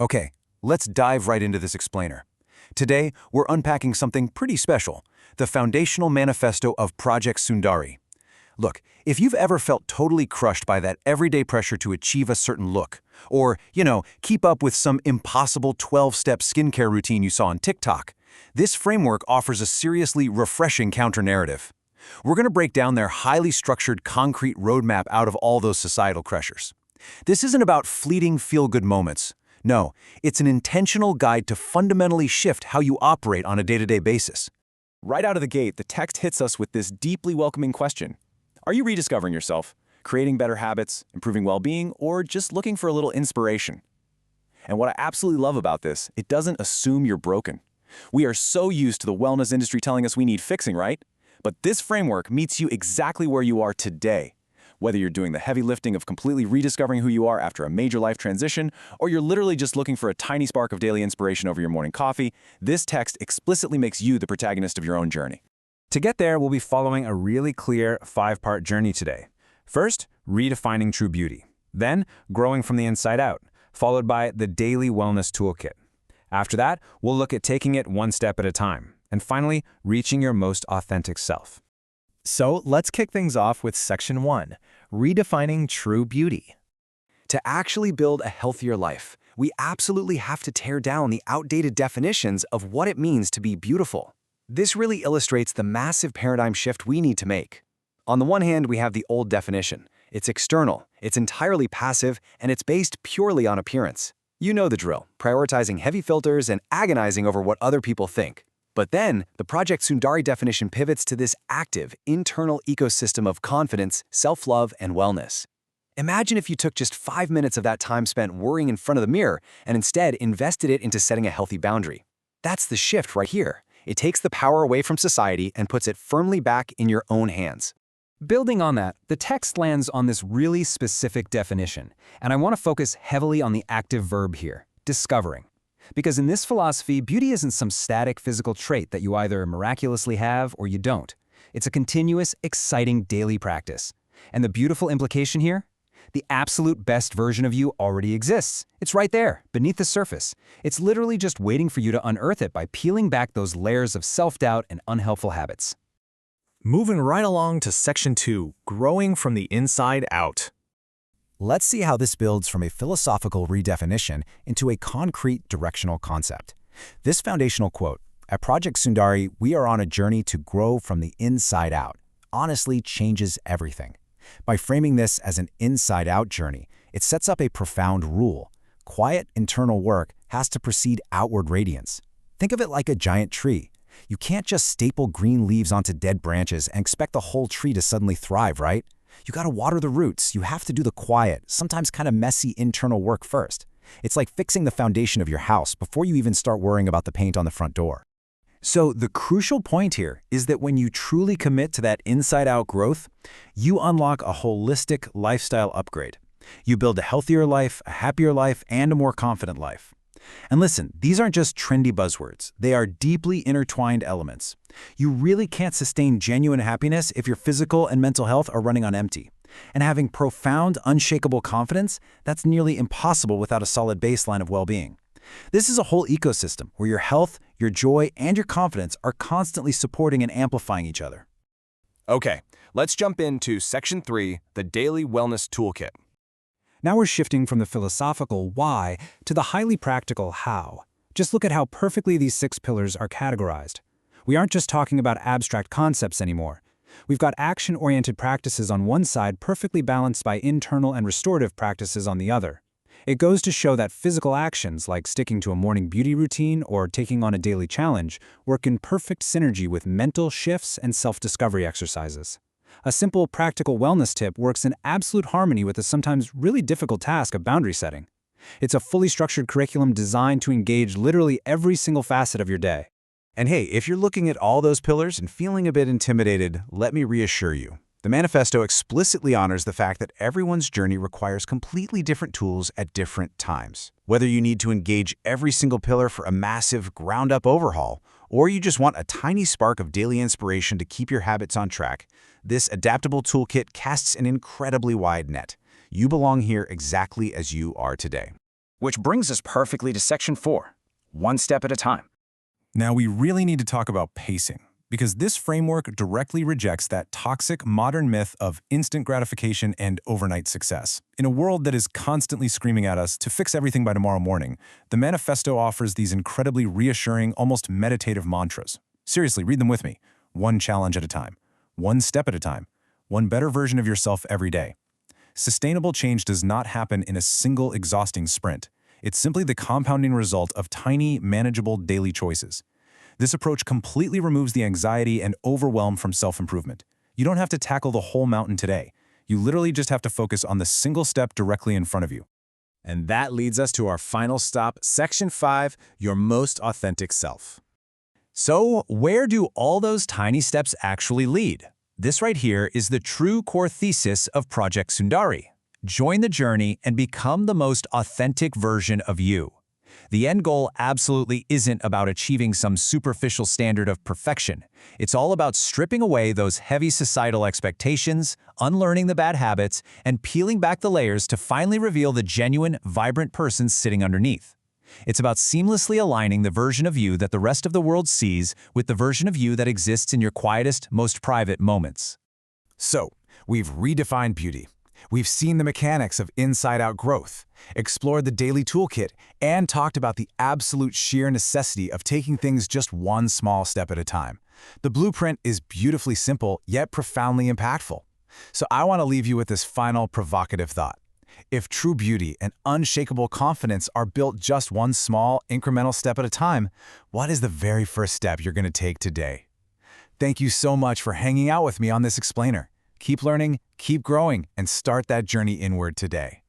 Okay, let's dive right into this explainer. Today, we're unpacking something pretty special, the foundational manifesto of Project Sundari. Look, if you've ever felt totally crushed by that everyday pressure to achieve a certain look, or, keep up with some impossible 12-step skincare routine you saw on TikTok, this framework offers a seriously refreshing counter-narrative. We're going to break down their highly structured concrete roadmap out of all those societal pressures. This isn't about fleeting feel-good moments. No, it's an intentional guide to fundamentally shift how you operate on a day-to-day basis. Right out of the gate, the text hits us with this deeply welcoming question. Are you rediscovering yourself, creating better habits, improving well-being, or just looking for a little inspiration? And what I absolutely love about this, it doesn't assume you're broken. We are so used to the wellness industry telling us we need fixing, right? But this framework meets you exactly where you are today. Whether you're doing the heavy lifting of completely rediscovering who you are after a major life transition, or you're literally just looking for a tiny spark of daily inspiration over your morning coffee, this text explicitly makes you the protagonist of your own journey. To get there, we'll be following a really clear 5-part journey today. First, redefining true beauty. Then, growing from the inside out, followed by the Daily Wellness Toolkit. After that, we'll look at taking it one step at a time. And finally, reaching your most authentic self. So let's kick things off with Section 1, Redefining True Beauty. To actually build a healthier life, we absolutely have to tear down the outdated definitions of what it means to be beautiful. This really illustrates the massive paradigm shift we need to make. On the one hand, we have the old definition. It's external, it's entirely passive, and it's based purely on appearance. You know the drill, prioritizing heavy filters and agonizing over what other people think. But then, the Project Sundari definition pivots to this active, internal ecosystem of confidence, self-love, and wellness. Imagine if you took just 5 minutes of that time spent worrying in front of the mirror and instead invested it into setting a healthy boundary. That's the shift right here. It takes the power away from society and puts it firmly back in your own hands. Building on that, the text lands on this really specific definition, and I want to focus heavily on the active verb here, discovering. Because in this philosophy, beauty isn't some static physical trait that you either miraculously have or you don't. It's a continuous, exciting daily practice. And the beautiful implication here? The absolute best version of you already exists. It's right there, beneath the surface. It's literally just waiting for you to unearth it by peeling back those layers of self-doubt and unhelpful habits. Moving right along to Section 2, Growing from the Inside Out. Let's see how this builds from a philosophical redefinition into a concrete directional concept. This foundational quote, "At Project Sundari, we are on a journey to grow from the inside out," honestly changes everything. By framing this as an inside-out journey, it sets up a profound rule. Quiet internal work has to precede outward radiance. Think of it like a giant tree. You can't just staple green leaves onto dead branches and expect the whole tree to suddenly thrive, right? You gotta water the roots. You have to do the quiet, sometimes kind of messy internal work first. It's like fixing the foundation of your house before you even start worrying about the paint on the front door. So the crucial point here is that when you truly commit to that inside-out growth, you unlock a holistic lifestyle upgrade. You build a healthier life, a happier life, and a more confident life. And listen, these aren't just trendy buzzwords. They are deeply intertwined elements. You really can't sustain genuine happiness if your physical and mental health are running on empty. And having profound, unshakable confidence, that's nearly impossible without a solid baseline of well-being. This is a whole ecosystem where your health, your joy, and your confidence are constantly supporting and amplifying each other. Okay, let's jump into Section 3, the Daily Wellness Toolkit. Now we're shifting from the philosophical why to the highly practical how. Just look at how perfectly these 6 pillars are categorized. We aren't just talking about abstract concepts anymore. We've got action-oriented practices on one side perfectly balanced by internal and restorative practices on the other. It goes to show that physical actions like sticking to a morning beauty routine or taking on a daily challenge work in perfect synergy with mental shifts and self-discovery exercises. A simple, practical wellness tip works in absolute harmony with the sometimes really difficult task of boundary setting. It's a fully structured curriculum designed to engage literally every single facet of your day. And hey, if you're looking at all those pillars and feeling a bit intimidated, let me reassure you. The manifesto explicitly honors the fact that everyone's journey requires completely different tools at different times. Whether you need to engage every single pillar for a massive, ground-up overhaul, or you just want a tiny spark of daily inspiration to keep your habits on track, this adaptable toolkit casts an incredibly wide net. You belong here exactly as you are today. Which brings us perfectly to section 4, one step at a time. Now, we really need to talk about pacing, because this framework directly rejects that toxic modern myth of instant gratification and overnight success. In a world that is constantly screaming at us to fix everything by tomorrow morning, the manifesto offers these incredibly reassuring, almost meditative mantras. Seriously, read them with me. One challenge at a time. One step at a time. One better version of yourself every day. Sustainable change does not happen in a single exhausting sprint. It's simply the compounding result of tiny, manageable daily choices. This approach completely removes the anxiety and overwhelm from self-improvement. You don't have to tackle the whole mountain today. You literally just have to focus on the single step directly in front of you. And that leads us to our final stop, Section 5, Your Most Authentic Self. So, where do all those tiny steps actually lead? This right here is the true core thesis of Project Sundari. Join the journey and become the most authentic version of you. The end goal absolutely isn't about achieving some superficial standard of perfection. It's all about stripping away those heavy societal expectations, unlearning the bad habits, and peeling back the layers to finally reveal the genuine, vibrant person sitting underneath. It's about seamlessly aligning the version of you that the rest of the world sees with the version of you that exists in your quietest, most private moments. So, we've redefined beauty. We've seen the mechanics of inside-out growth, explored the daily toolkit, and talked about the absolute sheer necessity of taking things just one small step at a time. The blueprint is beautifully simple, yet profoundly impactful. So I want to leave you with this final provocative thought. If true beauty and unshakable confidence are built just one small, incremental step at a time, what is the very first step you're going to take today? Thank you so much for hanging out with me on this explainer. Keep learning, keep growing, and start that journey inward today.